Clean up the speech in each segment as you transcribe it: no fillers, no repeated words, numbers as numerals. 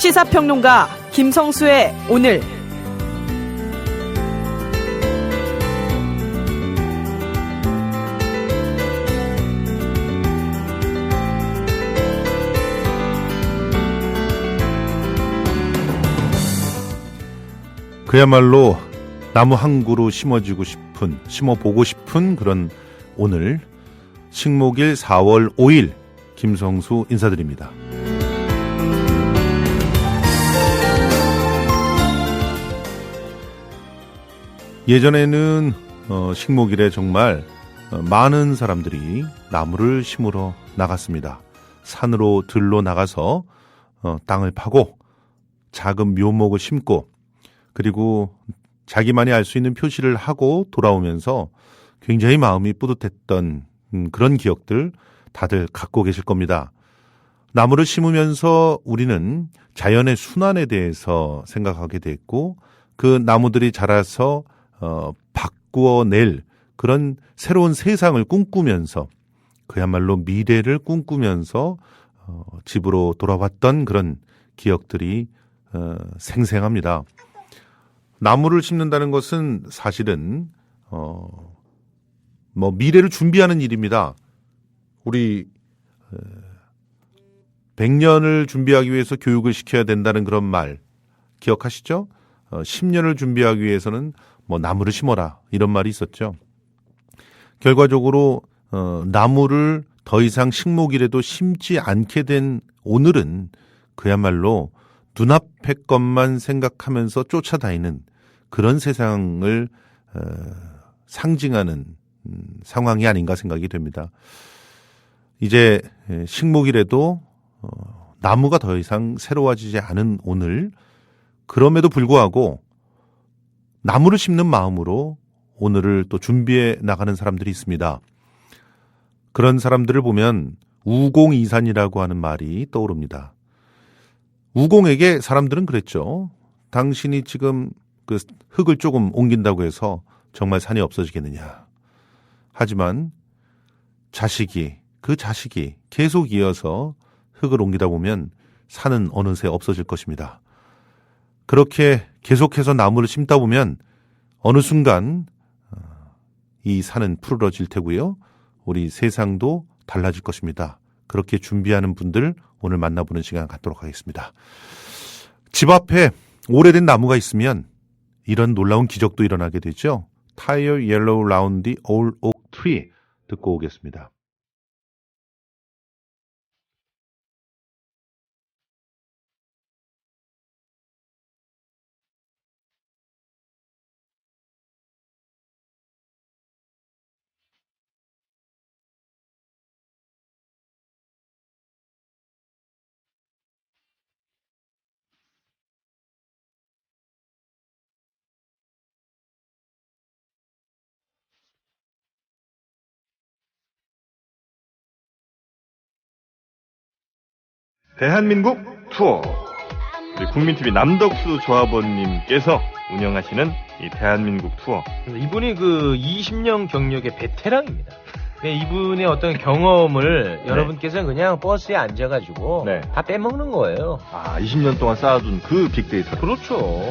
시사평론가 김성수의 오늘. 그야말로 나무 한 그루 심어보고 싶은 그런 오늘 식목일 4월 5일 김성수 인사드립니다. 예전에는 식목일에 정말 많은 사람들이 나무를 심으러 나갔습니다. 산으로 들로 나가서 땅을 파고 작은 묘목을 심고 그리고 자기만이 알 수 있는 표시를 하고 돌아오면서 굉장히 마음이 뿌듯했던 그런 기억들 다들 갖고 계실 겁니다. 나무를 심으면서 우리는 자연의 순환에 대해서 생각하게 됐고 그 나무들이 자라서 바꾸어낼 그런 새로운 세상을 꿈꾸면서 그야말로 미래를 꿈꾸면서 집으로 돌아왔던 그런 기억들이 생생합니다. 나무를 심는다는 것은 사실은 미래를 준비하는 일입니다. 우리 100년을 준비하기 위해서 교육을 시켜야 된다는 그런 말 기억하시죠? 10년을 준비하기 위해서는 나무를 심어라 이런 말이 있었죠. 결과적으로 나무를 더 이상 식목일에도 심지 않게 된 오늘은 그야말로 눈앞의 것만 생각하면서 쫓아다니는 그런 세상을 상징하는 상황이 아닌가 생각이 됩니다. 이제 식목일에도 나무가 더 이상 새로워지지 않은 오늘, 그럼에도 불구하고 나무를 심는 마음으로 오늘을 또 준비해 나가는 사람들이 있습니다. 그런 사람들을 보면 우공이산이라고 하는 말이 떠오릅니다. 우공에게 사람들은 그랬죠. 당신이 지금 그 흙을 조금 옮긴다고 해서 정말 산이 없어지겠느냐. 하지만 그 자식이 계속 이어서 흙을 옮기다 보면 산은 어느새 없어질 것입니다. 그렇게 계속해서 나무를 심다 보면 어느 순간 이 산은 푸르러질 테고요. 우리 세상도 달라질 것입니다. 그렇게 준비하는 분들 오늘 만나보는 시간 갖도록 하겠습니다. 집 앞에 오래된 나무가 있으면 이런 놀라운 기적도 일어나게 되죠. Tire Yellow Round the Old Oak Tree 듣고 오겠습니다. 대한민국 투어. 우리 국민TV 남덕수 조합원님께서 운영하시는 이 대한민국 투어. 이분이 그 20년 경력의 베테랑입니다. 이분의 어떤 경험을 여러분께서는 그냥 버스에 앉아가지고 다 빼먹는 거예요. 20년 동안 쌓아둔 그 빅데이터. 그렇죠.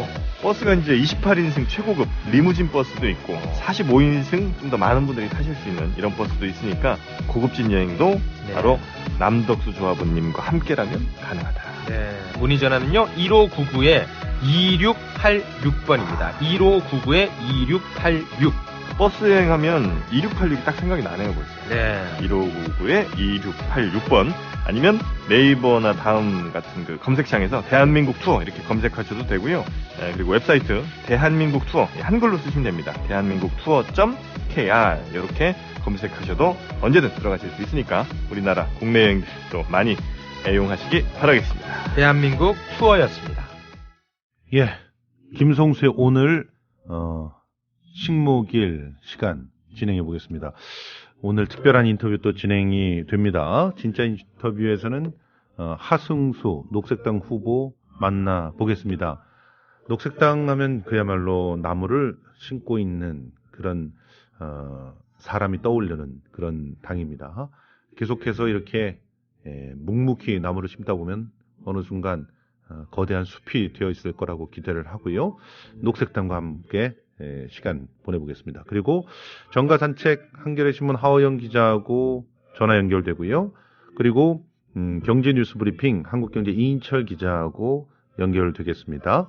버스가 이제 28인승 최고급 리무진 버스도 있고 45인승 좀 더 많은 분들이 타실 수 있는 이런 버스도 있으니까 고급진 여행도 바로 남덕수 조합원님과 함께라면 가능하다. 문의 전화는요 1599-2686번입니다. 1599-2686. 버스 여행하면 2686이 딱 생각이 나네요 벌써. 1599-2686번 아니면 네이버나 다음 같은 그 검색창에서 대한민국 투어 이렇게 검색하셔도 되고요. 그리고 웹사이트 대한민국 투어 한글로 쓰시면 됩니다. 대한민국 투어.kr 이렇게 검색하셔도 언제든 들어가실 수 있으니까 우리나라 국내 여행도 많이 애용하시기 바라겠습니다. 대한민국 투어였습니다. 김성수의 오늘 식목일 시간 진행해 보겠습니다. 오늘 특별한 인터뷰 또 진행이 됩니다. 진짜 인터뷰에서는 하승수 녹색당 후보 만나보겠습니다. 녹색당 하면 그야말로 나무를 심고 있는 그런 사람이 떠오르는 그런 당입니다. 계속해서 이렇게 묵묵히 나무를 심다 보면 어느 순간 거대한 숲이 되어 있을 거라고 기대를 하고요. 녹색당과 함께 시간 보내보겠습니다. 그리고 정가 산책 한겨레 신문 하호영 기자하고 전화 연결되고요. 그리고 경제 뉴스 브리핑 한국경제 이인철 기자하고 연결되겠습니다.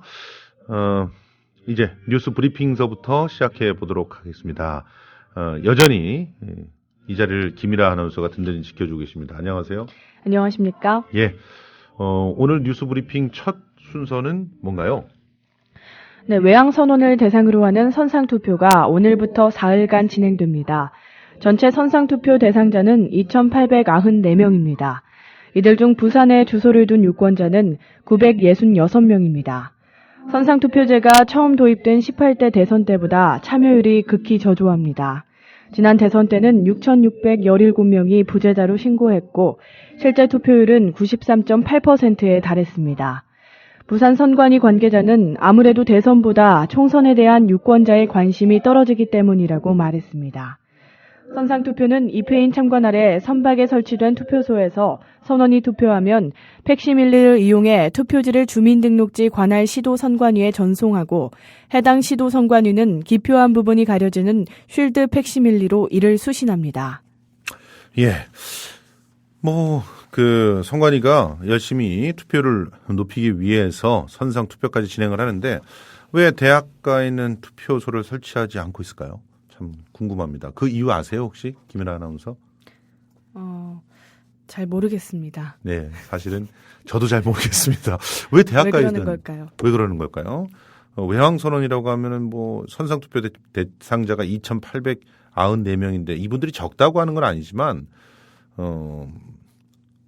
이제 뉴스 브리핑서부터 시작해 보도록 하겠습니다. 여전히 이 자리를 김일아 아나운서가 든든히 지켜주고 계십니다. 안녕하세요. 안녕하십니까? 예. 오늘 뉴스 브리핑 첫 순서는 뭔가요? 네, 외항선언을 대상으로 하는 선상투표가 오늘부터 사흘간 진행됩니다. 전체 선상투표 대상자는 2,894명입니다. 이들 중 부산에 주소를 둔 유권자는 966명입니다. 선상투표제가 처음 도입된 18대 대선 때보다 참여율이 극히 저조합니다. 지난 대선 때는 6,617명이 부재자로 신고했고 실제 투표율은 93.8%에 달했습니다. 부산 선관위 관계자는 아무래도 대선보다 총선에 대한 유권자의 관심이 떨어지기 때문이라고 말했습니다. 선상투표는 입회인 참관 아래 선박에 설치된 투표소에서 선원이 투표하면 팩시밀리를 이용해 투표지를 주민등록지 관할 시도 선관위에 전송하고 해당 시도 선관위는 기표한 부분이 가려지는 쉴드 팩시밀리로 이를 수신합니다. 예. 선관위가 열심히 투표를 높이기 위해서 선상 투표까지 진행을 하는데 왜 대학가에 있는 투표소를 설치하지 않고 있을까요? 참 궁금합니다. 그 이유 아세요, 혹시? 김연아 아나운서? 잘 모르겠습니다. 네, 사실은 저도 잘 모르겠습니다. 왜 대학가에 왜 그러는 걸까요? 왜 그러는 걸까요? 외항선언이라고 하면은 선상투표 대상자가 2,894명인데 이분들이 적다고 하는 건 아니지만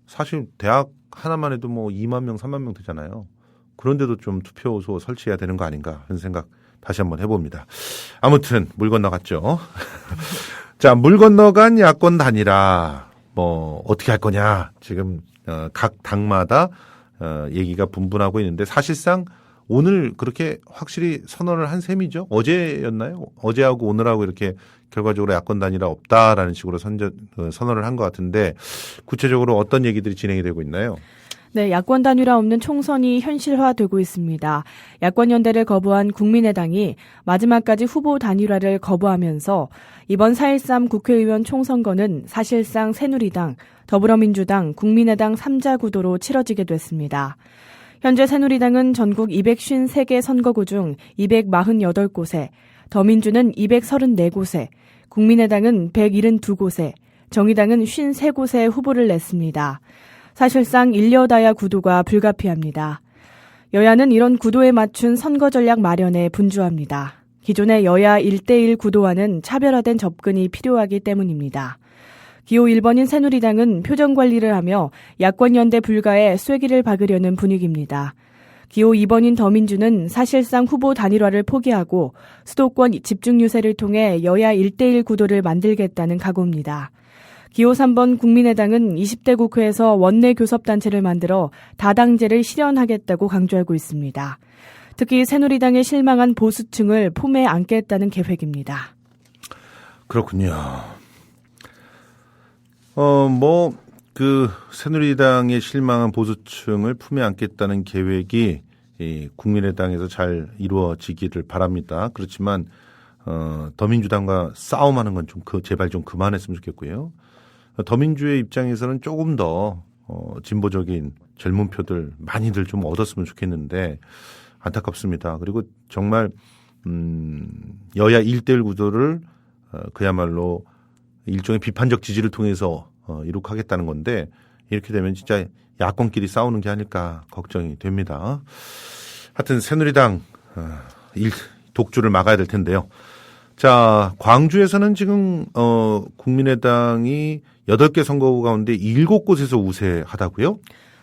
사실 대학 하나만 해도 2만 명, 3만 명 되잖아요. 그런데도 좀 투표소 설치해야 되는 거 아닌가 하는 생각 다시 한번 해봅니다. 아무튼 물 건너갔죠. 자, 물 건너간 야권 단일화 어떻게 할 거냐 지금 각 당마다 얘기가 분분하고 있는데 사실상 오늘 그렇게 확실히 선언을 한 셈이죠. 어제였나요? 어제하고 오늘하고 이렇게 결과적으로 야권 단일화 없다라는 식으로 선언을 한 것 같은데 구체적으로 어떤 얘기들이 진행이 되고 있나요? 네, 야권 단일화 없는 총선이 현실화되고 있습니다. 야권 연대를 거부한 국민의당이 마지막까지 후보 단일화를 거부하면서 이번 4.13 국회의원 총선거는 사실상 새누리당, 더불어민주당, 국민의당 3자 구도로 치러지게 됐습니다. 현재 새누리당은 전국 253개 선거구 중 248곳에, 더민주는 234곳에, 국민의당은 172곳에, 정의당은 53곳에 후보를 냈습니다. 사실상 일여다야 구도가 불가피합니다. 여야는 이런 구도에 맞춘 선거 전략 마련에 분주합니다. 기존의 여야 1대1 구도와는 차별화된 접근이 필요하기 때문입니다. 기호 1번인 새누리당은 표정 관리를 하며 야권 연대 불가에 쐐기를 박으려는 분위기입니다. 기호 2번인 더민주는 사실상 후보 단일화를 포기하고 수도권 집중 유세를 통해 여야 1대1 구도를 만들겠다는 각오입니다. 기호 3번 국민의당은 20대 국회에서 원내 교섭단체를 만들어 다당제를 실현하겠다고 강조하고 있습니다. 특히 새누리당에 실망한 보수층을 품에 안겠다는 계획입니다. 그렇군요. 새누리당에 실망한 보수층을 품에 안겠다는 계획이 국민의당에서 잘 이루어지기를 바랍니다. 그렇지만, 더민주당과 싸움하는 건 제발 좀 그만했으면 좋겠고요. 더민주의 입장에서는 조금 더, 진보적인 젊은 표들 많이들 좀 얻었으면 좋겠는데, 안타깝습니다. 그리고 정말, 여야 1대1 구도를, 그야말로 일종의 비판적 지지를 통해서 이룩하겠다는 건데 이렇게 되면 진짜 야권끼리 싸우는 게 아닐까 걱정이 됩니다. 하여튼 새누리당 독주를 막아야 될 텐데요. 자, 광주에서는 지금 국민의당이 8개 선거구 가운데 7곳에서 우세하다고요?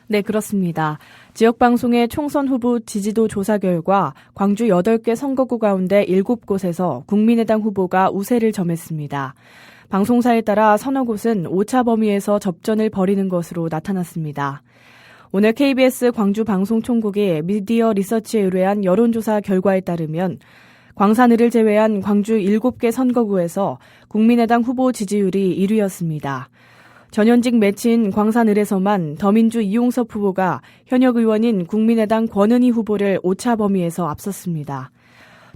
네, 그렇습니다. 지역방송의 총선 후보 지지도 조사 결과 광주 8개 선거구 가운데 7곳에서 국민의당 후보가 우세를 점했습니다. 방송사에 따라 서너 곳은 오차 범위에서 접전을 벌이는 것으로 나타났습니다. 오늘 KBS 광주 방송총국이 미디어 리서치에 의뢰한 여론조사 결과에 따르면 광산을을 제외한 광주 7개 선거구에서 국민의당 후보 지지율이 1위였습니다. 전현직 매치인 광산을에서만 더민주 이용섭 후보가 현역 의원인 국민의당 권은희 후보를 오차 범위에서 앞섰습니다.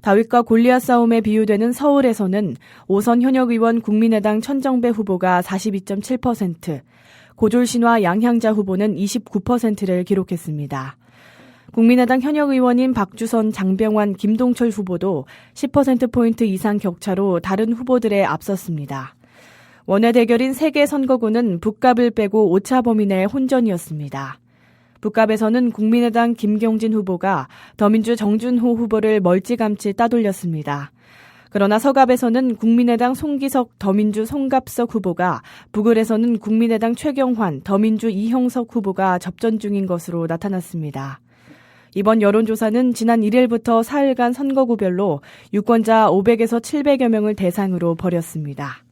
다윗과 골리앗 싸움에 비유되는 서울에서는 5선 현역 의원 국민의당 천정배 후보가 42.7%, 고졸신화 양향자 후보는 29%를 기록했습니다. 국민의당 현역 의원인 박주선, 장병환, 김동철 후보도 10%포인트 이상 격차로 다른 후보들에 앞섰습니다. 원외 대결인 3개 선거구는 북갑을 빼고 오차 범위 내 혼전이었습니다. 북갑에서는 국민의당 김경진 후보가 더민주 정준호 후보를 멀찌감치 따돌렸습니다. 그러나 서갑에서는 국민의당 송기석, 더민주 송갑석 후보가, 북을에서는 국민의당 최경환, 더민주 이형석 후보가 접전 중인 것으로 나타났습니다. 이번 여론조사는 지난 1일부터 사흘간 선거구별로 유권자 500에서 700여 명을 대상으로 벌였습니다.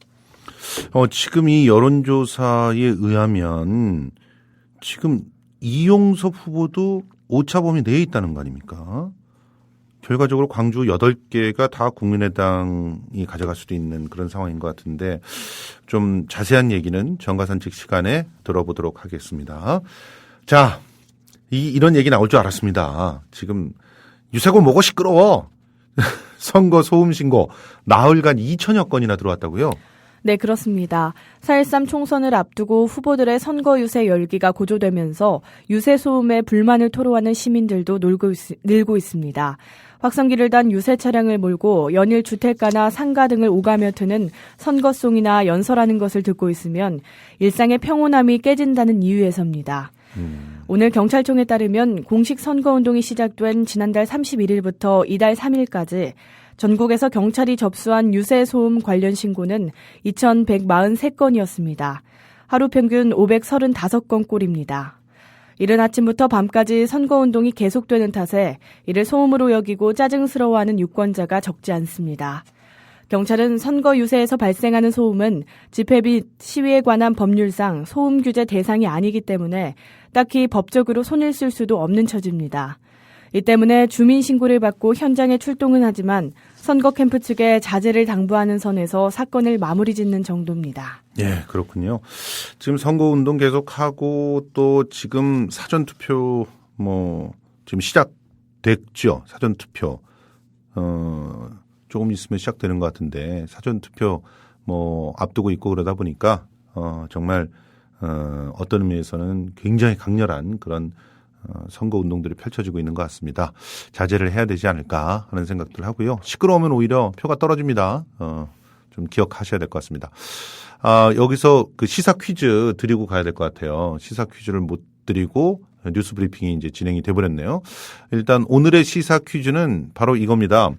지금 이 여론조사에 의하면 지금 이용섭 후보도 오차 범위 내에 있다는 거 아닙니까? 결과적으로 광주 8개가 다 국민의당이 가져갈 수도 있는 그런 상황인 것 같은데 좀 자세한 얘기는 정가산책 시간에 들어보도록 하겠습니다. 자, 이런 얘기 나올 줄 알았습니다. 지금 유세고 뭐고 시끄러워. 선거 소음 신고 나흘간 2천여 건이나 들어왔다고요? 네, 그렇습니다. 4.13 총선을 앞두고 후보들의 선거 유세 열기가 고조되면서 유세 소음에 불만을 토로하는 시민들도 늘고 있습니다. 확성기를 단 유세 차량을 몰고 연일 주택가나 상가 등을 오가며 트는 선거송이나 연설하는 것을 듣고 있으면 일상의 평온함이 깨진다는 이유에서입니다. 오늘 경찰청에 따르면 공식 선거운동이 시작된 지난달 31일부터 이달 3일까지 전국에서 경찰이 접수한 유세 소음 관련 신고는 2,143건이었습니다. 하루 평균 535건 꼴입니다. 이른 아침부터 밤까지 선거운동이 계속되는 탓에 이를 소음으로 여기고 짜증스러워하는 유권자가 적지 않습니다. 경찰은 선거 유세에서 발생하는 소음은 집회 및 시위에 관한 법률상 소음 규제 대상이 아니기 때문에 딱히 법적으로 손을 쓸 수도 없는 처지입니다. 이 때문에 주민 신고를 받고 현장에 출동은 하지만 선거 캠프 측에 자제를 당부하는 선에서 사건을 마무리 짓는 정도입니다. 예, 그렇군요. 지금 선거운동 계속하고 또 지금 사전투표 지금 시작됐죠. 사전투표. 조금 있으면 시작되는 것 같은데 사전투표 앞두고 있고 그러다 보니까 정말 어떤 의미에서는 굉장히 강렬한 그런 선거 운동들이 펼쳐지고 있는 것 같습니다. 자제를 해야 되지 않을까 하는 생각들 하고요. 시끄러우면 오히려 표가 떨어집니다. 좀 기억하셔야 될 것 같습니다. 여기서 그 시사 퀴즈 드리고 가야 될 것 같아요. 시사 퀴즈를 못 드리고 뉴스 브리핑이 이제 진행이 돼버렸네요. 일단 오늘의 시사 퀴즈는 바로 이겁니다.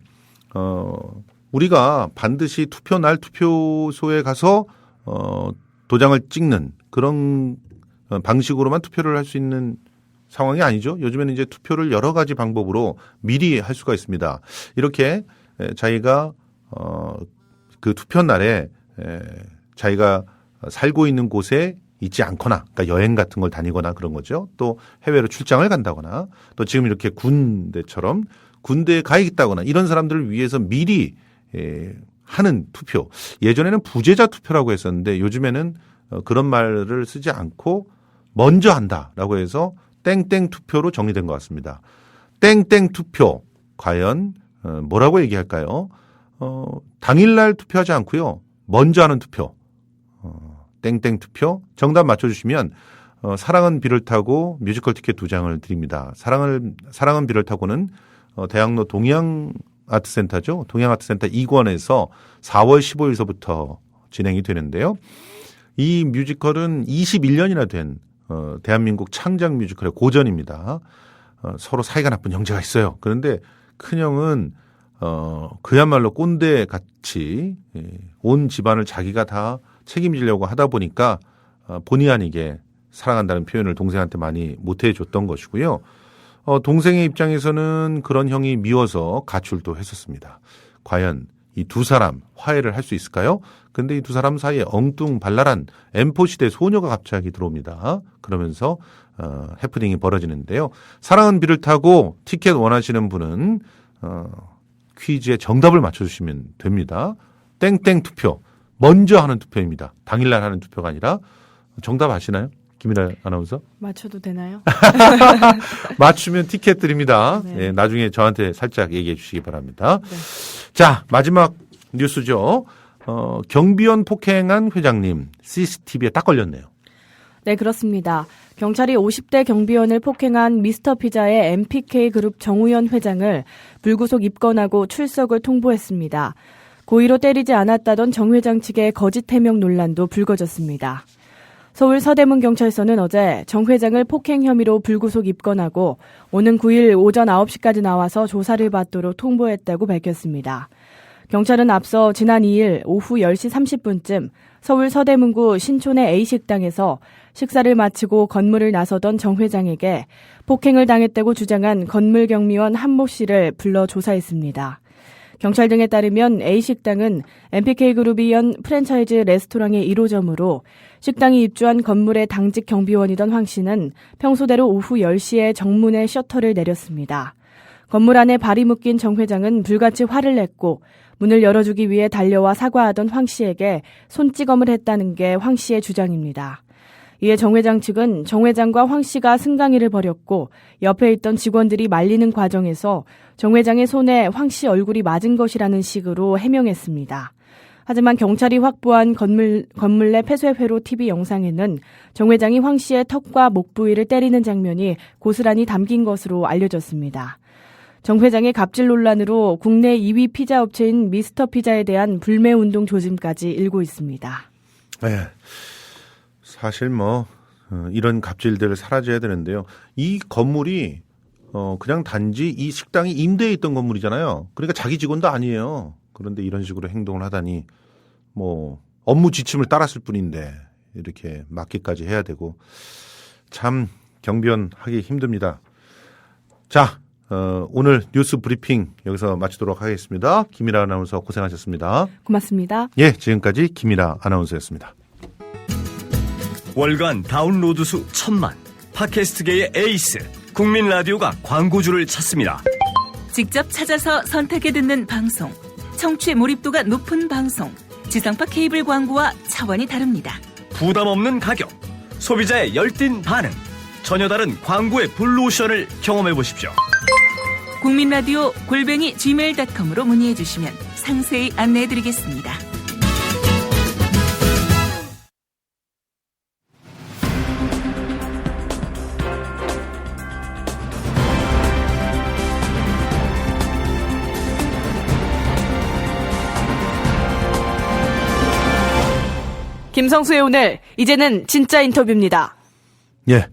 우리가 반드시 투표날 투표소에 가서 도장을 찍는 그런 방식으로만 투표를 할 수 있는 상황이 아니죠. 요즘에는 이제 투표를 여러 가지 방법으로 미리 할 수가 있습니다. 이렇게 자기가 그 투표 날에 자기가 살고 있는 곳에 있지 않거나, 그러니까 여행 같은 걸 다니거나 그런 거죠. 또 해외로 출장을 간다거나, 또 지금 이렇게 군대처럼 군대에 가 있다거나 이런 사람들을 위해서 미리 하는 투표. 예전에는 부재자 투표라고 했었는데 요즘에는 그런 말을 쓰지 않고 먼저 한다라고 해서 땡땡 투표로 정리된 것 같습니다. 땡땡 투표 과연 뭐라고 얘기할까요? 당일날 투표하지 않고요. 먼저 하는 투표. 땡땡 투표. 정답 맞춰주시면 사랑은 비를 타고 뮤지컬 티켓 2장을 드립니다. 사랑은 비를 타고는 대학로 동양아트센터죠. 동양아트센터 2권에서 4월 15일서부터 진행이 되는데요. 이 뮤지컬은 21년이나 된 대한민국 창작 뮤지컬의 고전입니다. 서로 사이가 나쁜 형제가 있어요. 그런데 큰형은 그야말로 꼰대같이 온 집안을 자기가 다 책임지려고 하다 보니까 본의 아니게 사랑한다는 표현을 동생한테 많이 못해줬던 것이고요. 동생의 입장에서는 그런 형이 미워서 가출도 했었습니다. 과연 이 두 사람 화해를 할 수 있을까요? 근데 이 두 사람 사이에 엉뚱발랄한 M4 시대 소녀가 갑자기 들어옵니다. 그러면서 해프닝이 벌어지는데요. 사랑은 비를 타고 티켓 원하시는 분은 퀴즈의 정답을 맞춰주시면 됩니다. 땡땡 투표. 먼저 하는 투표입니다. 당일날 하는 투표가 아니라 정답 아시나요? 김이나 아나운서? 맞춰도 되나요? 맞추면 티켓 드립니다. 네. 네, 나중에 저한테 살짝 얘기해 주시기 바랍니다. 네. 자, 마지막 뉴스죠. 경비원 폭행한 회장님 CCTV에 딱 걸렸네요. 네, 그렇습니다. 경찰이 50대 경비원을 폭행한 미스터피자의 MPK 그룹 정우현 회장을 불구속 입건하고 출석을 통보했습니다. 고의로 때리지 않았다던 정 회장 측의 거짓 해명 논란도 불거졌습니다. 서울 서대문 경찰서는 어제 정 회장을 폭행 혐의로 불구속 입건하고 오는 9일 오전 9시까지 나와서 조사를 받도록 통보했다고 밝혔습니다. 경찰은 앞서 지난 2일 오후 10시 30분쯤 서울 서대문구 신촌의 A식당에서 식사를 마치고 건물을 나서던 정 회장에게 폭행을 당했다고 주장한 건물 경비원 한모 씨를 불러 조사했습니다. 경찰 등에 따르면 A식당은 MPK그룹이 연 프랜차이즈 레스토랑의 1호점으로 식당이 입주한 건물의 당직 경비원이던 황 씨는 평소대로 오후 10시에 정문에 셔터를 내렸습니다. 건물 안에 발이 묶인 정 회장은 불같이 화를 냈고 문을 열어주기 위해 달려와 사과하던 황 씨에게 손찌검을 했다는 게 황 씨의 주장입니다. 이에 정 회장 측은 정 회장과 황 씨가 승강이를 벌였고 옆에 있던 직원들이 말리는 과정에서 정 회장의 손에 황 씨 얼굴이 맞은 것이라는 식으로 해명했습니다. 하지만 경찰이 확보한 건물 내 폐쇄회로 TV 영상에는 정 회장이 황 씨의 턱과 목 부위를 때리는 장면이 고스란히 담긴 것으로 알려졌습니다. 정 회장의 갑질 논란으로 국내 2위 피자 업체인 미스터피자에 대한 불매운동 조짐까지 일고 있습니다. 네. 사실 이런 갑질들 사라져야 되는데요. 이 건물이 그냥 단지 이 식당이 임대해 있던 건물이잖아요. 그러니까 자기 직원도 아니에요. 그런데 이런 식으로 행동을 하다니 업무 지침을 따랐을 뿐인데 이렇게 막기까지 해야 되고 참 경비원 하기 힘듭니다. 자, 오늘 뉴스 브리핑 여기서 마치도록 하겠습니다. 김이라 아나운서 고생하셨습니다. 고맙습니다. 예, 지금까지 김이라 아나운서였습니다. 월간 다운로드 수 1000만, 팟캐스트계의 에이스, 국민 라디오가 광고주를 찾습니다. 직접 찾아서 선택해 듣는 방송, 청취 몰입도가 높은 방송, 지상파 케이블 광고와 차원이 다릅니다. 부담 없는 가격, 소비자의 열띤 반응, 전혀 다른 광고의 블루오션을 경험해 보십시오. 국민라디오 @gmail.com으로 문의해 주시면 상세히 안내해 드리겠습니다. 김성수의 오늘, 이제는 진짜 인터뷰입니다. 예.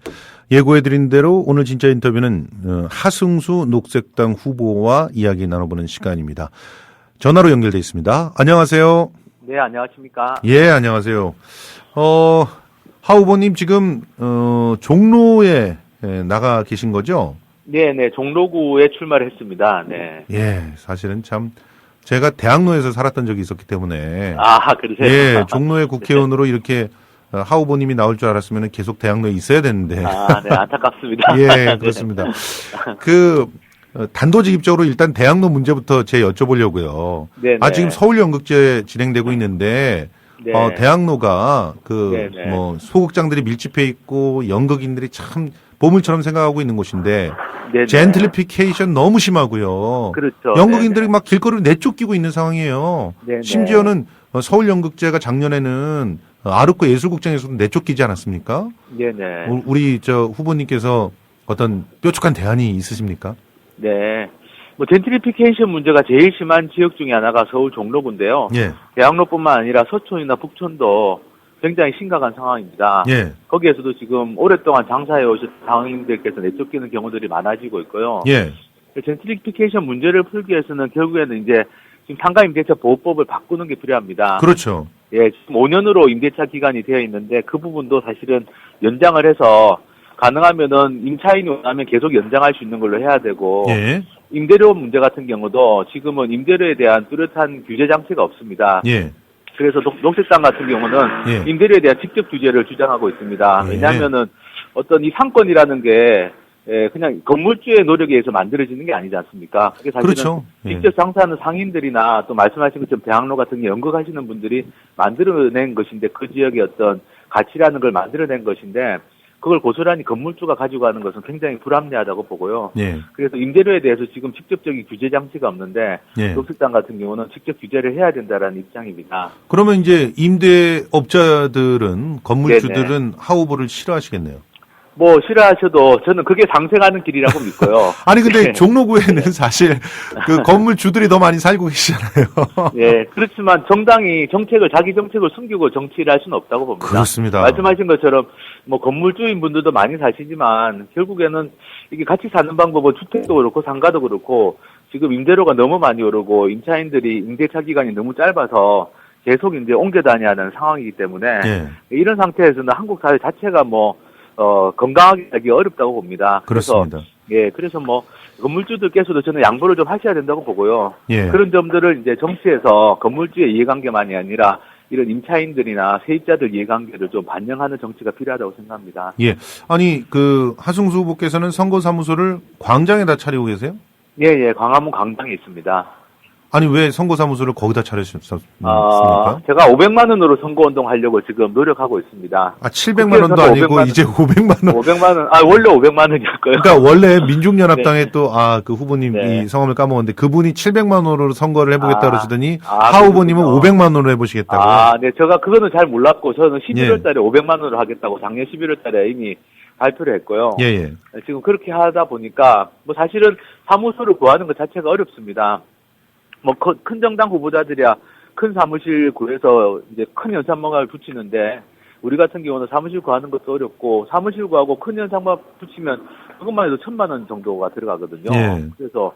예고해드린 대로 오늘 진짜 인터뷰는 하승수 녹색당 후보와 이야기 나눠보는 시간입니다. 전화로 연결돼 있습니다. 안녕하세요. 네, 안녕하십니까. 예, 안녕하세요. 하 후보님 지금 종로에 나가 계신 거죠? 네, 종로구에 출마를 했습니다. 네. 예, 사실은 참 제가 대학로에서 살았던 적이 있었기 때문에 아, 그러세요? 예, 종로의 국회의원으로 이렇게 하 후보님이 나올 줄 알았으면 계속 대학로에 있어야 되는데. 아, 네, 안타깝습니다. 예, 그렇습니다. 단도직입적으로 일단 대학로 문제부터 제 여쭤보려고요. 네. 지금 서울연극제 진행되고 있는데, 네. 대학로가 네네. 소극장들이 밀집해 있고 연극인들이 참 보물처럼 생각하고 있는 곳인데, 네네. 젠틀리피케이션 너무 심하고요. 그렇죠. 연극인들이 네네. 막 길거리로 내쫓기고 있는 상황이에요. 네네. 심지어는 서울연극제가 작년에는 아르코 예술극장에서도 내쫓기지 않았습니까? 네네. 우리 후보님께서 어떤 뾰족한 대안이 있으십니까? 네. 젠트리피케이션 문제가 제일 심한 지역 중에 하나가 서울 종로구인데요. 예. 대학로뿐만 아니라 서촌이나 북촌도 굉장히 심각한 상황입니다. 예. 거기에서도 지금 오랫동안 장사해 오신 상인들께서 내쫓기는 경우들이 많아지고 있고요. 예. 젠트리피케이션 문제를 풀기 위해서는 결국에는 이제 지금 상가임대차 보호법을 바꾸는 게 필요합니다. 그렇죠. 예, 지금 5년으로 임대차 기간이 되어 있는데 그 부분도 사실은 연장을 해서 가능하면은 임차인이 원하면 계속 연장할 수 있는 걸로 해야 되고 예. 임대료 문제 같은 경우도 지금은 임대료에 대한 뚜렷한 규제 장치가 없습니다. 예. 그래서 녹색당 같은 경우는 예. 임대료에 대한 직접 규제를 주장하고 있습니다. 예. 왜냐하면은 어떤 이 상권이라는 게 그냥 건물주의 노력에 의해서 만들어지는 게 아니지 않습니까? 그게 사실은 그렇죠. 예. 직접 장사하는 상인들이나 또 말씀하신 것처럼 대학로 같은 게 연극하시는 분들이 만들어낸 것인데 그 지역의 어떤 가치라는 걸 만들어낸 것인데 그걸 고스란히 건물주가 가지고 가는 것은 굉장히 불합리하다고 보고요. 예. 그래서 임대료에 대해서 지금 직접적인 규제 장치가 없는데 예. 녹색당 같은 경우는 직접 규제를 해야 된다라는 입장입니다. 그러면 이제 임대업자들은, 건물주들은 하우보를 싫어하시겠네요. 뭐 싫어하셔도 저는 그게 상생하는 길이라고 믿고요. 아니 근데 네. 종로구에는 사실 그 건물주들이 더 많이 살고 계시잖아요. 예, 그렇지만 정당이 자기 정책을 숨기고 정치를 할 수는 없다고 봅니다. 그렇습니다. 말씀하신 것처럼 뭐 건물주인 분들도 많이 사시지만 결국에는 이게 같이 사는 방법은 주택도 그렇고 상가도 그렇고 지금 임대료가 너무 많이 오르고 임차인들이 임대차 기간이 너무 짧아서 계속 이제 옮겨 다녀야 하는 상황이기 때문에 예. 이런 상태에서는 한국 사회 자체가 건강하게 하기 어렵다고 봅니다. 그렇습니다. 그래서 뭐 건물주들께서도 저는 양보를 좀 하셔야 된다고 보고요. 예. 그런 점들을 이제 정치에서 건물주의 이해관계만이 아니라 이런 임차인들이나 세입자들 이해관계를 좀 반영하는 정치가 필요하다고 생각합니다. 예. 아니 그 하승수 후보께서는 선거사무소를 광장에다 차리고 계세요? 예, 광화문 광장에 있습니다. 아니 왜 선거사무소를 거기다 차리셨습니까? 제가 500만 원으로 선거운동 하려고 지금 노력하고 있습니다. 700만 원도 아니고 500만 이제 500만 원. 500만 원. 원래 500만 원이었고요. 그러니까 원래 민중연합당에 또 그 후보님 네. 이 성함을 까먹었는데 그분이 700만 원으로 선거를 해보겠다 그러시더니 하 그렇군요. 후보님은 500만 원으로 해보시겠다고요. 네. 제가 그거는 잘 몰랐고 저는 11월 예. 달에 500만 원으로 하겠다고 작년 11월 달에 이미 발표를 했고요. 예. 지금 그렇게 하다 보니까 뭐 사실은 사무소를 구하는 것 자체가 어렵습니다. 뭐 큰 정당 후보자들이야 큰 사무실 구해서 이제 큰 연산망을 붙이는데 우리 같은 경우는 사무실 구하는 것도 어렵고 사무실 구하고 큰 연산망 붙이면 그것만 해도 1,000만 원 정도가 들어가거든요. 예. 그래서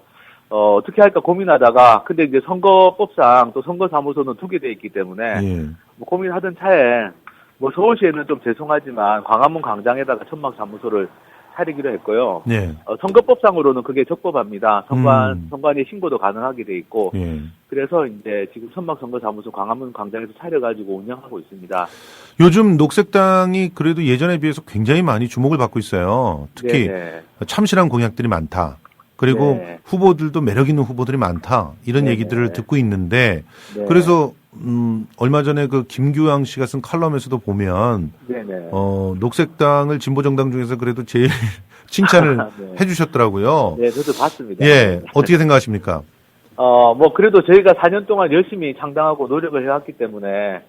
어떻게 할까 고민하다가 근데 이제 선거법상 또 선거사무소는 2개 돼 있기 때문에 예. 뭐 고민하던 차에 뭐 서울시에는 좀 죄송하지만 광화문 광장에다가 천막 사무소를 차리기로 했고요. 예. 선거법상으로는 그게 적법합니다. 선관위 신고도 가능하게 돼 있고. 예. 그래서 이제 지금 천막 선거사무소 광화문 광장에서 차려가지고 운영하고 있습니다. 요즘 녹색당이 그래도 예전에 비해서 굉장히 많이 주목을 받고 있어요. 특히 네네. 참신한 공약들이 많다. 그리고 네. 후보들도 매력 있는 후보들이 많다. 이런 네네. 얘기들을 듣고 있는데 네. 그래서 얼마 전에 그 김규양 씨가 쓴 칼럼에서도 보면 네네. 녹색당을 진보 정당 중에서 그래도 제일 칭찬을 네. 해주셨더라고요. 네, 저도 봤습니다. 예, 어떻게 생각하십니까? 뭐 그래도 저희가 4년 동안 열심히 창당하고 노력을 해왔기 때문에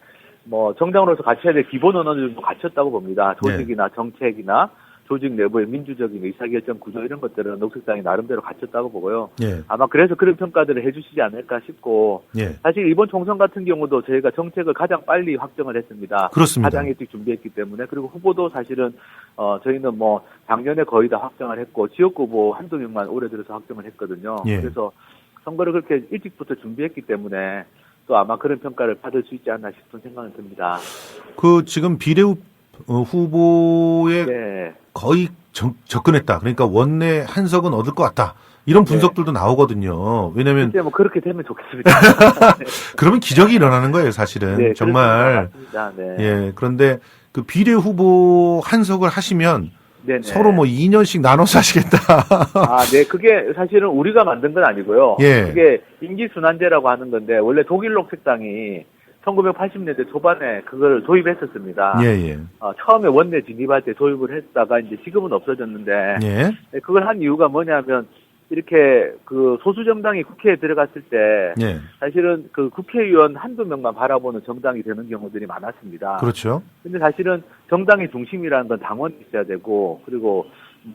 뭐 정당으로서 갖춰야 될 기본 언어들도 갖췄다고 봅니다. 조직이나 정책이나 조직 내부의 민주적인 의사결정 구조 이런 것들은 녹색당이 나름대로 갖췄다고 보고요. 예. 아마 그래서 그런 평가들을 해주시지 않을까 싶고 예. 사실 이번 총선 같은 경우도 저희가 정책을 가장 빨리 확정을 했습니다. 그렇습니다. 가장 일찍 준비했기 때문에 그리고 후보도 사실은 저희는 뭐 작년에 거의 다 확정을 했고 지역구 후보 한두 명만 올해 들어서 확정을 했거든요. 예. 그래서 선거를 그렇게 일찍부터 준비했기 때문에 또 아마 그런 평가를 받을 수 있지 않나 싶은 생각은 듭니다. 그 지금 비례 후보에 네. 거의 접근했다. 그러니까 원내 한석은 얻을 것 같다. 이런 분석들도 나오거든요. 왜냐하면 이제 뭐 그렇게 되면 좋겠습니다. 그러면 기적이 일어나는 거예요, 사실은. 네, 정말. 맞습니다. 네. 예. 그런데 그 비례 후보 한석을 하시면 네네. 서로 뭐 2년씩 나눠서 하시겠다. 네. 그게 사실은 우리가 만든 건 아니고요. 예. 그게 인기순환제라고 하는 건데 원래 독일 녹색당이 1980년대 초반에 그걸 도입했었습니다. 예. 처음에 원내 진입할 때 도입을 했다가 이제 지금은 없어졌는데 예. 그걸 한 이유가 뭐냐면 이렇게 그 소수 정당이 국회에 들어갔을 때 예. 사실은 그 국회의원 한두 명만 바라보는 정당이 되는 경우들이 많았습니다. 그렇죠. 근데 사실은 정당의 중심이라는 건 당원이 있어야 되고 그리고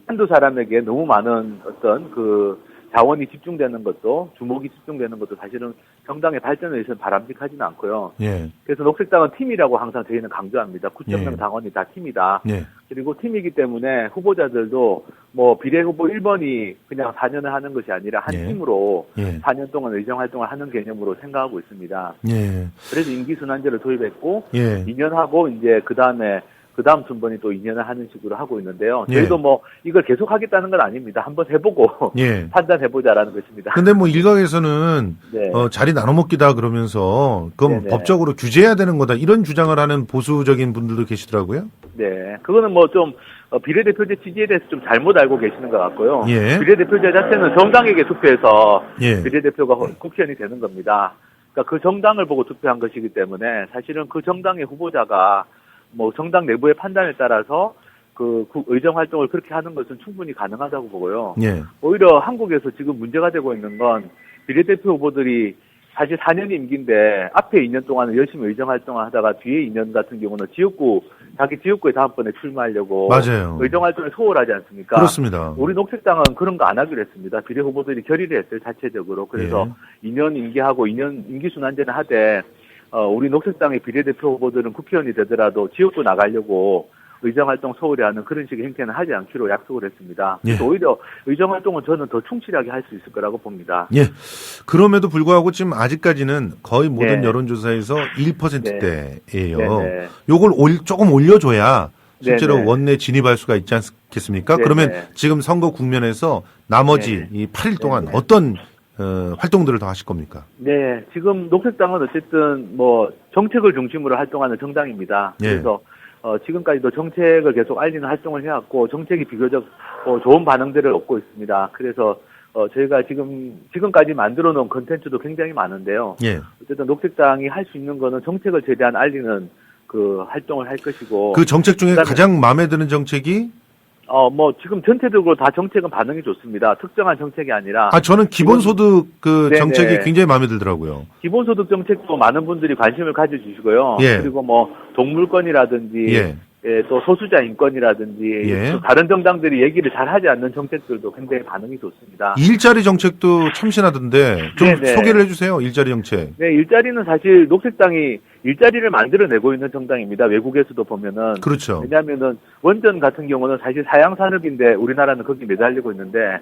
한두 사람에게 너무 많은 어떤 그 자원이 집중되는 것도 주목이 집중되는 것도 사실은 정당의 발전에 있어서는 바람직하지는 않고요. 예. 그래서 녹색당은 팀이라고 항상 저희는 강조합니다. 9.0 예. 당원이 다 팀이다. 예. 그리고 팀이기 때문에 후보자들도 뭐 비례후보 1번이 그냥 4년을 하는 것이 아니라 한 예. 팀으로 예. 4년 동안 의정활동을 하는 개념으로 생각하고 있습니다. 예. 그래서 임기순환제를 도입했고 예. 2년 하고 이제 그 다음 순번이 또 2년을 하는 식으로 하고 있는데요. 예. 저희도 뭐 이걸 계속 하겠다는 건 아닙니다. 한번 해보고 예. 판단해보자라는 것입니다. 근데 뭐 일각에서는 네. 자리 나눠 먹기다 그러면서 그건 네네. 법적으로 규제해야 되는 거다 이런 주장을 하는 보수적인 분들도 계시더라고요. 네, 그거는 뭐 좀 비례대표제 취지에 대해서 좀 잘못 알고 계시는 것 같고요. 예. 비례대표제 자체는 정당에게 투표해서 예. 비례대표가 국회의원이 되는 겁니다. 그러니까 그 정당을 보고 투표한 것이기 때문에 사실은 그 정당의 후보자가 뭐 정당 내부의 판단에 따라서 그 의정 활동을 그렇게 하는 것은 충분히 가능하다고 보고요. 예. 오히려 한국에서 지금 문제가 되고 있는 건 비례대표 후보들이 사실 4년 임기인데 앞에 2년 동안은 열심히 의정 활동을 하다가 뒤에 2년 같은 경우는 자기 지역구에 다음번에 출마하려고 맞아요. 의정 활동에 소홀하지 않습니까? 그렇습니다. 우리 녹색당은 그런 거 안 하기로 했습니다. 비례 후보들이 결의를 했어요, 자체적으로. 그래서 2년 임기하고 2년 임기 순환제는 하되 우리 녹색당의 비례대표 후보들은 국회의원이 되더라도 지역구 나가려고 의정활동 소홀히 하는 그런 식의 행태는 하지 않기로 약속을 했습니다. 그래서 오히려 의정활동은 저는 더 충실하게 할 수 있을 거라고 봅니다. 예. 그럼에도 불구하고 지금 아직까지는 거의 모든 네. 여론조사에서 1%대예요. 네네. 요걸 조금 올려줘야 실제로 네네. 원내 진입할 수가 있지 않겠습니까? 네네. 그러면 지금 선거 국면에서 나머지 네네. 이 8일 동안 네네. 어떤 활동들을 더 하실 겁니까? 네, 지금 녹색당은 어쨌든 뭐 정책을 중심으로 활동하는 정당입니다. 예. 그래서 지금까지도 정책을 계속 알리는 활동을 해왔고 정책이 비교적 좋은 반응들을 얻고 있습니다. 그래서 저희가 지금까지 만들어 놓은 컨텐츠도 굉장히 많은데요. 예. 어쨌든 녹색당이 할 수 있는 거는 정책을 최대한 알리는 그 활동을 할 것이고 그 정책 중에 그다음에 가장 마음에 드는 정책이 뭐 지금 전체적으로 다 정책은 반응이 좋습니다. 특정한 정책이 아니라 저는 기본소득 그 네네. 정책이 굉장히 마음에 들더라고요. 기본소득 정책도 많은 분들이 관심을 가져주시고요. 예. 그리고 뭐 동물권이라든지 예. 또 소수자 인권이라든지 예. 또 다른 정당들이 얘기를 잘 하지 않는 정책들도 굉장히 반응이 좋습니다. 일자리 정책도 참신하던데 좀 네네. 소개를 해주세요. 일자리 정책. 네, 일자리는 사실 녹색당이 일자리를 만들어내고 있는 정당입니다. 외국에서도 보면은. 그렇죠. 왜냐하면은 원전 같은 경우는 사실 사양 산업인데 우리나라는 거기 매달리고 있는데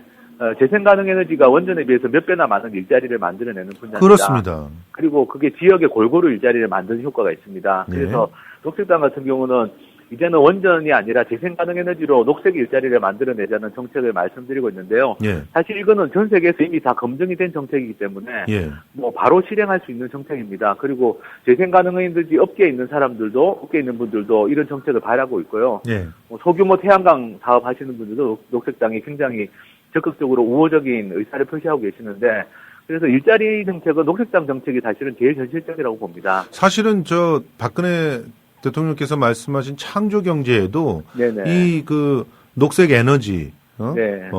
재생 가능 에너지가 원전에 비해서 몇 배나 많은 일자리를 만들어내는 분야입니다. 그렇습니다. 그리고 그게 지역에 골고루 일자리를 만드는 효과가 있습니다. 네. 그래서 녹색당 같은 경우는 이제는 원전이 아니라 재생 가능 에너지로 녹색 일자리를 만들어내자는 정책을 말씀드리고 있는데요. 예. 사실 이거는 전 세계에서 이미 다 검증이 된 정책이기 때문에 예. 뭐 바로 실행할 수 있는 정책입니다. 그리고 재생 가능 에너지 업계에 있는 사람들도 업계에 있는 분들도 이런 정책을 바라고 있고요. 예. 뭐 소규모 태양광 사업 하시는 분들도 녹색당이 굉장히 적극적으로 우호적인 의사를 표시하고 계시는데 그래서 일자리 정책은 녹색당 정책이 사실은 제일 현실적이라고 봅니다. 사실은 박근혜 대통령께서 말씀하신 창조 경제에도 네네. 이 그 녹색 에너지, 네.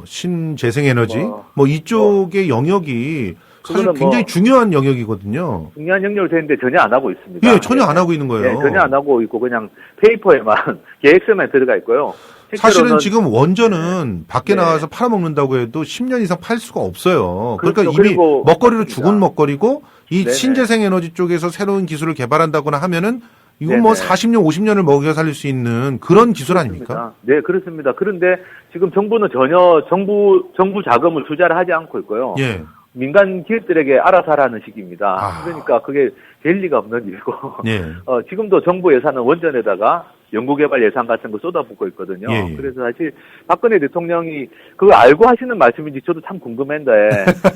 신재생 에너지, 뭐 이쪽의 영역이 사실 그거는 굉장히 중요한 영역이거든요. 중요한 영역을 되는데 전혀 안 하고 있습니다. 예, 전혀 안 하고 있는 거예요. 네, 전혀 안 하고 있고 그냥 페이퍼에만 계획서만 들어가 있고요. 사실은 실제로는 지금 원전은 밖에 네. 나가서 팔아먹는다고 해도 10년 이상 팔 수가 없어요. 그렇죠. 그러니까 이미 그리고 먹거리로 맞습니다. 죽은 먹거리고 이 네네. 신재생 에너지 쪽에서 새로운 기술을 개발한다거나 하면은 이건 뭐 네네. 40년, 50년을 먹여 살릴 수 있는 그런 기술 아닙니까? 그렇습니다. 네, 그렇습니다. 그런데 지금 정부는 전혀 정부 자금을 투자를 하지 않고 있고요. 예. 민간 기업들에게 알아서 하라는 식입니다. 아. 그러니까 그게 될 리가 없는 일이고. 예. 지금도 정부 예산은 원전에다가 연구개발 예산 같은 거 쏟아붓고 있거든요. 예. 그래서 사실 박근혜 대통령이 그걸 알고 하시는 말씀인지 저도 참 궁금한데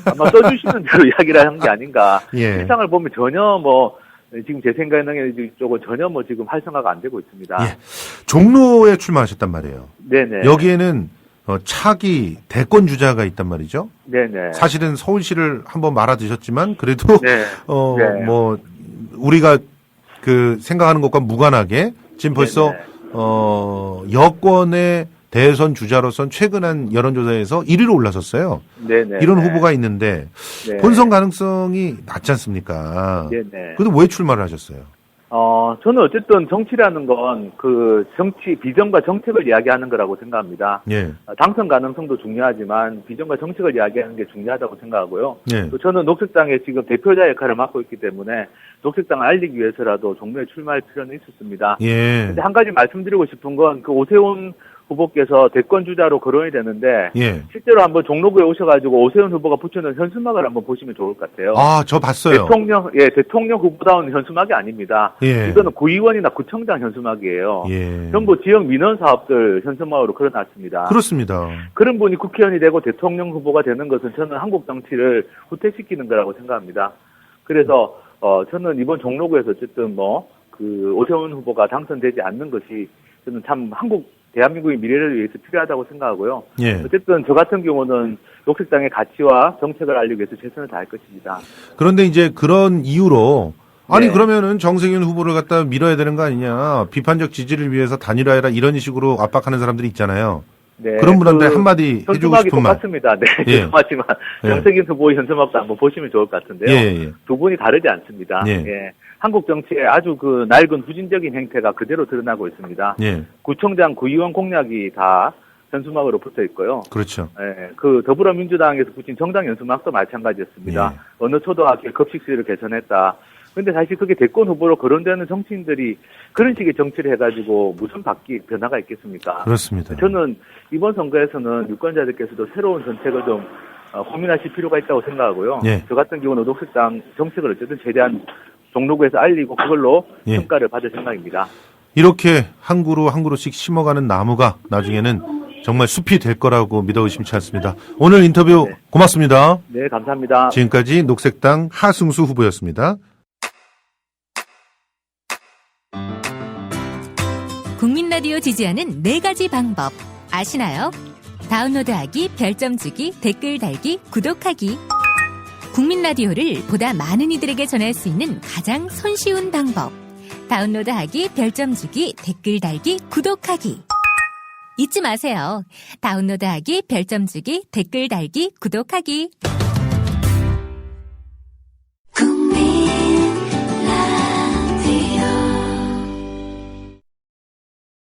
아마 써주시는 대로 이야기를 한 게 아닌가. 예. 실상을 보면 전혀 뭐 지금 재생가능에너지 쪽은 전혀 뭐 지금 활성화가 안 되고 있습니다. 예. 종로에 출마하셨단 말이에요. 네네. 여기에는 차기 대권 주자가 있단 말이죠. 네네. 사실은 서울시를 한번 말아드셨지만 그래도 네. 네. 뭐 우리가 그 생각하는 것과 무관하게 지금 벌써 네네. 여권의 대선 주자로선 최근 한 여론조사에서 1위로 올라섰어요. 네네. 이런 후보가 있는데 네. 본선 가능성이 낮지 않습니까? 네네. 그래도 왜 출마를 하셨어요? 저는 어쨌든 정치라는 건 그 정치, 비전과 정책을 이야기하는 거라고 생각합니다. 예. 당선 가능성도 중요하지만 비전과 정책을 이야기하는 게 중요하다고 생각하고요. 예. 또 저는 녹색당의 지금 대표자 역할을 맡고 있기 때문에 녹색당을 알리기 위해서라도 종로에 출마할 필요는 있었습니다. 예. 근데 한 가지 말씀드리고 싶은 건 그 오세훈 후보께서 대권 주자로 거론이 되는데 예. 실제로 한번 종로구에 오셔가지고 오세훈 후보가 붙여놓은 현수막을 한번 보시면 좋을 것 같아요. 저 봤어요. 대통령 후보다운 현수막이 아닙니다. 예. 이거는 구의원이나 구청장 현수막이에요. 예. 전부 지역 민원 사업들 현수막으로 걸어놨습니다. 그렇습니다. 그런 분이 국회의원이 되고 대통령 후보가 되는 것은 저는 한국 정치를 후퇴시키는 거라고 생각합니다. 그래서 저는 이번 종로구에서 어쨌든 그 오세훈 후보가 당선되지 않는 것이 저는 참 대한민국의 미래를 위해서 필요하다고 생각하고요. 예. 어쨌든 저 같은 경우는 녹색당의 가치와 정책을 알리기 위해서 최선을 다할 것입니다. 그런데 이제 그런 이유로 아니 네. 그러면은 정세균 후보를 갖다 밀어야 되는 거 아니냐. 비판적 지지를 위해서 단일화해라 이런 식으로 압박하는 사람들이 있잖아요. 네, 그런 분한테 한마디 해주고 현수막이 싶은 말. 똑같습니다. 네, 예. 죄송하지만 예. 정세균 후보의 현수막도 한번 보시면 좋을 것 같은데요. 예. 두 분이 다르지 않습니다. 예. 예. 한국 정치의 아주 그 낡은 후진적인 행태가 그대로 드러나고 있습니다. 예. 구청장, 구의원 공약이 다 현수막으로 붙어 있고요. 그렇죠. 예, 그 더불어민주당에서 붙인 정당 현수막도 마찬가지였습니다. 예. 어느 초등학교 급식실을 개선했다. 근데 사실 그게 대권 후보로 거론되는 정치인들이 그런 식의 정치를 해가지고 무슨 변화가 있겠습니까? 그렇습니다. 저는 이번 선거에서는 유권자들께서도 새로운 정책을 좀 고민하실 필요가 있다고 생각하고요. 예. 저 같은 경우는 녹색당 정책을 어쨌든 최대한 종로구에서 알리고 그걸로 예. 평가를 받을 생각입니다. 이렇게 한 그루 한 그루씩 심어가는 나무가 나중에는 정말 숲이 될 거라고 믿어 의심치 않습니다. 오늘 인터뷰 네. 고맙습니다. 네, 감사합니다. 지금까지 녹색당 하승수 후보였습니다. 국민 라디오 지지하는 4가지 방법 아시나요? 다운로드하기, 별점 주기, 댓글 달기, 구독하기. 국민 라디오를 보다 많은 이들에게 전할 수 있는 가장 손쉬운 방법. 다운로드하기, 별점 주기, 댓글 달기, 구독하기. 잊지 마세요. 다운로드하기, 별점 주기, 댓글 달기, 구독하기.